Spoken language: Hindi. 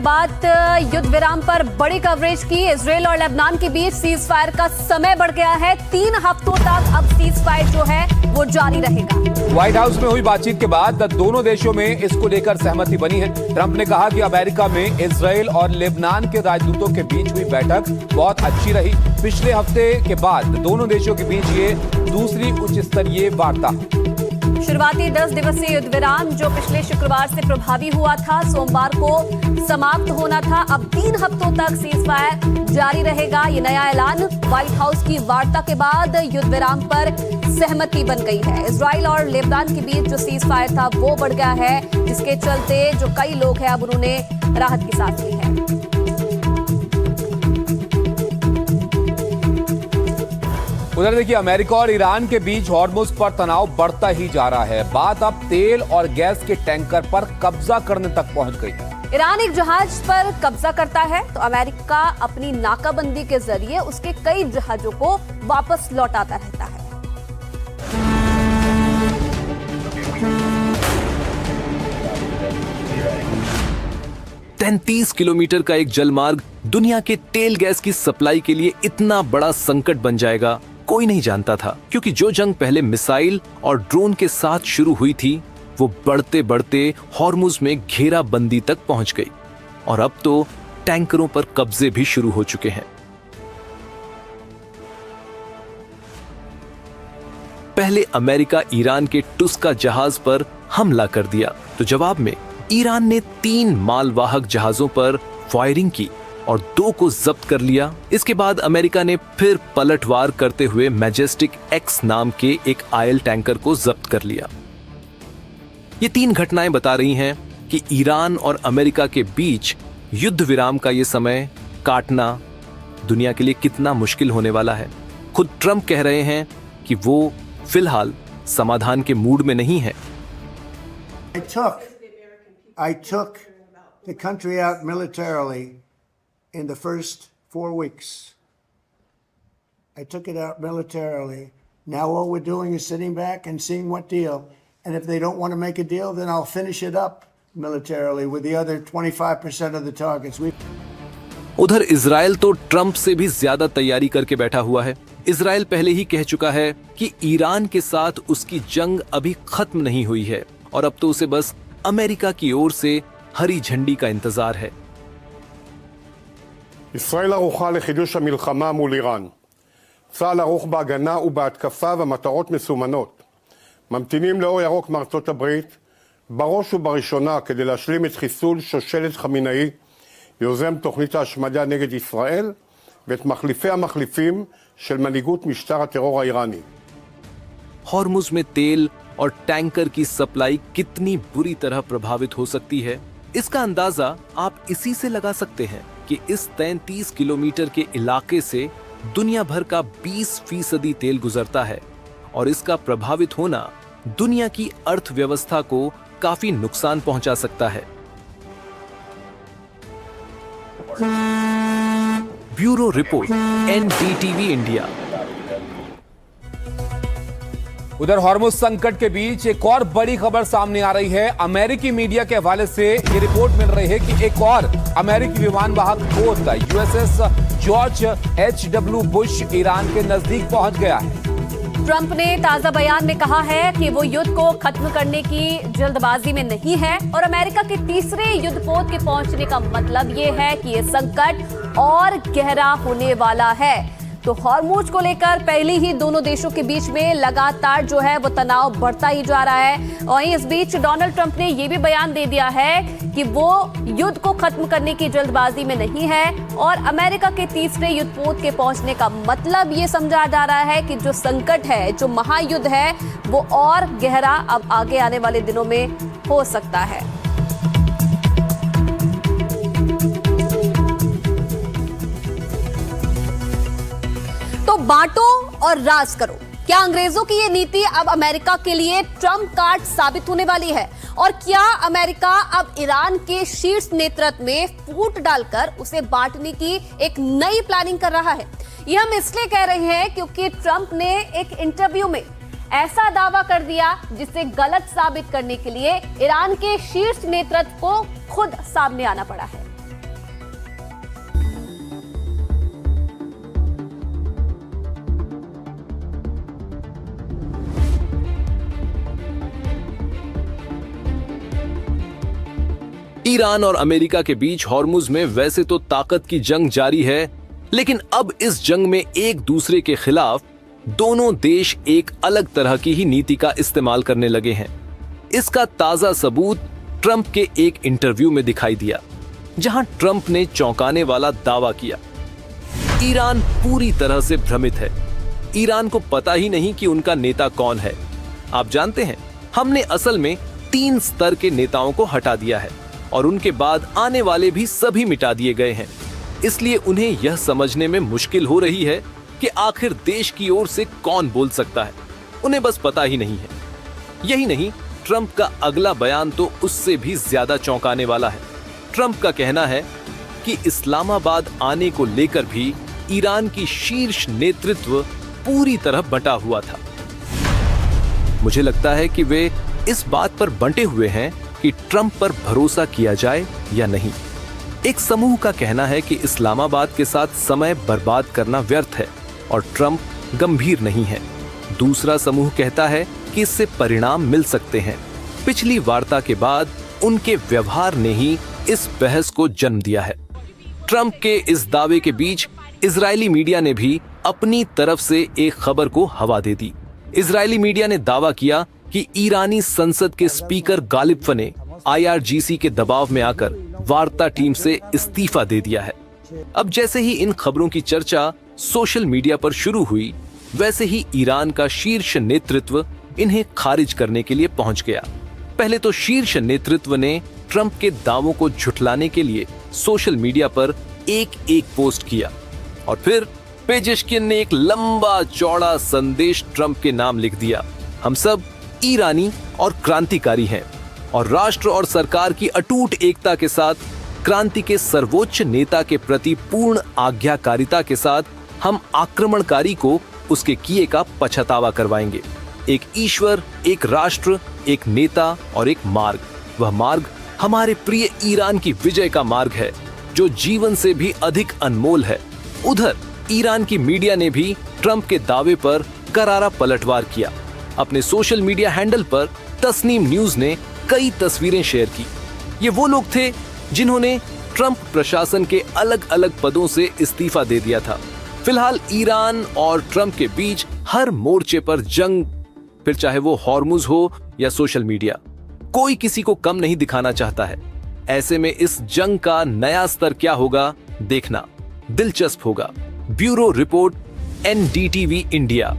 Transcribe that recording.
बात युद्ध विराम पर बड़ी कवरेज की। इजरायल और लेबनान के बीच सीज फायर का समय बढ़ गया है। 3 हफ्तों तक अब सीज फायर जो है वो जारी रहेगा। व्हाइट हाउस में हुई बातचीत के बाद दोनों देशों में इसको लेकर सहमति बनी है। ट्रंप ने कहा कि अमेरिका में इजरायल और लेबनान के राजदूतों के बीच हुई बैठक बहुत अच्छी रही। पिछले हफ्ते के बाद दोनों देशों के बीच ये दूसरी उच्च स्तरीय वार्ता। शुरुआती 10 दिवसीय युद्ध विराम जो पिछले शुक्रवार से प्रभावी हुआ था, सोमवार को समाप्त होना था। अब 3 हफ्तों तक सीज फायर जारी रहेगा। ये नया ऐलान व्हाइट हाउस की वार्ता के बाद युद्ध विराम पर सहमति बन गई है। इजरायल और लेबनान के बीच जो सीज फायर था वो बढ़ गया है, जिसके चलते जो कई लोग हैं अब उन्होंने राहत की सांस ली है। उधर देखिए, अमेरिका और ईरान के बीच हॉर्मुज़ पर तनाव बढ़ता ही जा रहा है। बात अब तेल और गैस के टैंकर पर कब्जा करने तक पहुंच गई है। ईरान एक जहाज पर कब्जा करता है तो अमेरिका अपनी नाकाबंदी के जरिए उसके कई जहाजों को वापस लौटाता रहता है। $33 किलोमीटर का एक जलमार्ग दुनिया के तेल गैस की सप्लाई के लिए इतना बड़ा संकट बन जाएगा, कोई नहीं जानता था। क्योंकि जो जंग पहले मिसाइल और ड्रोन के साथ शुरू हुई थी, वो बढ़ते बढ़ते हॉर्मुज़ में घेराबंदी तक पहुंच गई और अब तो टैंकरों पर कब्जे भी शुरू हो चुके हैं। पहले अमेरिका ईरान के टुस्का जहाज पर हमला कर दिया तो जवाब में ईरान ने 3 मालवाहक जहाजों पर फायरिंग की और 2 को जब्त कर लिया। इसके बाद अमेरिका ने फिर पलटवार करते हुए मैजेस्टिक एक्स नाम के एक ऑयल टैंकर को जब्त कर लिया। ये 3 घटनाएं बता रही हैं कि ईरान और अमेरिका के बीच युद्ध विराम का ये समय काटना दुनिया के लिए कितना मुश्किल होने वाला है। खुद ट्रंप कह रहे हैं कि वो फिलहाल समाधान के मूड में नहीं है। I took the country out militarily in the first 4 weeks. I took it out militarily. Now all we're doing is sitting back and seeing what deal. And if they don't want to make a deal, then I'll finish it up militarily with the other 25% of the targets. उधर इजराइल तो ट्रंप से भी ज्यादा तैयारी करके बैठा हुआ है। इजराइल पहले ही कह चुका है कि ईरान के साथ उसकी जंग अभी खत्म नहीं हुई है और अब तो उसे बस अमेरिका की ओर से हरी झंडी का इंतजार है। ישראל ערוכה לחידוש המלחמה מול איראן. צה"ל ערוך בהגנה ובהתקפה ומטרות מסומנות. ממתינים לאור ירוק מארצות הברית, בראש ובראשונה כדי להשלים את חיסול שושלת חמינאי, יוזם תוכנית ההשמדה נגד ישראל, ואת מחליפי המחליפים של מנהיגות משטר הטרור האיראני. हॉर्मुज़ में तेल और टैंकर की सप्लाई कितनी बुरी तरह प्रभावित हो सकती है, इसका अंदाजा आप इसी से लगा सकते हैं कि इस 33 किलोमीटर के इलाके से दुनिया भर का 20% तेल गुजरता है और इसका प्रभावित होना दुनिया की अर्थव्यवस्था को काफी नुकसान पहुंचा सकता है। Bureau report, NDTV India. उधर हॉर्मुज़ संकट के बीच एक और बड़ी खबर सामने आ रही है। अमेरिकी मीडिया के हवाले से ये रिपोर्ट मिल रही है कि एक और अमेरिकी विमान वाहक पोत USS George H.W. Bush Iran के नजदीक पहुंच गया है। ट्रंप ने ताजा बयान में कहा है कि वो युद्ध को खत्म करने की जल्दबाजी में नहीं है और अमेरिका के तीसरे युद्धपोत के पहुंचने का मतलब ये है कि ये संकट और गहरा होने वाला है। तो हॉर्मुज़ को लेकर पहले ही दोनों देशों के बीच में लगातार जो है वो तनाव बढ़ता ही जा रहा है और इस बीच डोनाल्ड ट्रंप ने ये भी बयान दे दिया है कि वो युद्ध को खत्म करने की जल्दबाजी में नहीं है और अमेरिका के तीसरे युद्धपोत के पहुंचने का मतलब ये समझा जा रहा है कि जो संकट है, जो महायुद्ध है, वो और गहरा अब आगे आने वाले दिनों में हो सकता है। तो बांटो और राज करो, क्या अंग्रेजों की ये नीति अब अमेरिका के लिए ट्रंप कार्ड साबित होने वाली है? और क्या अमेरिका अब ईरान के शीर्ष नेतृत्व में फूट डालकर उसे बांटने की एक नई प्लानिंग कर रहा है? ये हम इसलिए कह रहे हैं क्योंकि ट्रंप ने एक इंटरव्यू में ऐसा दावा कर दिया जिसे गलत साबित करने के लिए ईरान के शीर्ष नेतृत्व को खुद सामने आना पड़ा है। ईरान और अमेरिका के बीच हॉर्मुज में वैसे तो ताकत की जंग जारी है, लेकिन अब इस जंग में एक दूसरे के खिलाफ दोनों देश एक अलग तरह की ही नीति का इस्तेमाल करने लगे हैं। इसका ताजा सबूत ट्रंप के एक इंटरव्यू में दिखाई दिया, जहां ट्रंप ने चौंकाने वाला दावा किया। ईरान पूरी तरह से भ्रमित है। ईरान को पता ही नहीं कि उनका नेता कौन है। आप जानते हैं, हमने असल में 3 स्तर के नेताओं को हटा दिया है और उनके बाद आने वाले भी सभी मिटा दिए गए हैं। इसलिए उन्हें यह समझने में मुश्किल हो रही है कि आखिर देश की ओर से कौन बोल सकता है। उन्हें बस पता ही नहीं है। यही नहीं, ट्रंप का अगला बयान तो उससे भी ज्यादा चौंकाने वाला है। ट्रंप का कहना है कि इस्लामाबाद आने को लेकर भी ईरान की शीर्ष नेतृत्व पूरी तरह बंटा हुआ था। मुझे लगता है कि वे इस बात पर बंटे हुए हैं कि ट्रंप पर भरोसा किया जाए या नहीं। एक समूह का कहना है कि इस्लामाबाद के साथ समय बर्बाद करना व्यर्थ है और ट्रंप गंभीर नहीं है। दूसरा समूह कहता है कि इससे परिणाम मिल सकते हैं। पिछली वार्ता के बाद उनके व्यवहार ने ही इस बहस को जन्म दिया है। ट्रंप के इस दावे के बीच इजरायली मीडिया ने भी अपनी तरफ से एक खबर को हवा दे दी। इजरायली मीडिया ने दावा किया कि ईरानी संसद के स्पीकर गालिब ने IRGC के दबाव में आकर वार्ता टीम से इस्तीफा दे दिया है। अब जैसे ही इन खबरों की चर्चा सोशल मीडिया पर शुरू हुई, वैसे ही ईरान का शीर्ष नेतृत्व इन्हें खारिज करने के लिए पहुंच गया। पहले तो शीर्ष नेतृत्व ने ट्रंप के दावों को झुठलाने के लिए सोशल मीडिया पर एक पोस्ट किया और फिर पेजेश्किन ने एक लंबा चौड़ा संदेश ट्रंप के नाम लिख दिया। हम सब ईरानी और क्रांतिकारी हैं और राष्ट्र और सरकार की अटूट एकता के साथ क्रांति के सर्वोच्च नेता के प्रति पूर्ण आज्ञाकारिता के साथ हम आक्रमणकारी को उसके किए का पछतावा करवाएंगे। एक ईश्वर, एक राष्ट्र, एक नेता और एक मार्ग। वह मार्ग हमारे प्रिय ईरान की विजय का मार्ग है, जो जीवन से भी अधिक अनमोल है। उधर ईरान की मीडिया ने भी ट्रंप के दावे पर करारा पलटवार किया। अपने सोशल मीडिया हैंडल पर तस्नीम न्यूज ने कई तस्वीरें शेयर की। ये वो लोग थे जिन्होंने ट्रंप प्रशासन के अलग अलग पदों से इस्तीफा दे दिया था। फिलहाल ईरान और ट्रंप के बीच हर मोर्चे पर जंग, फिर चाहे वो हॉर्मुज हो या सोशल मीडिया, कोई किसी को कम नहीं दिखाना चाहता है। ऐसे में इस जंग का नया स्तर क्या होगा, देखना दिलचस्प होगा। Bureau report, NDTV India.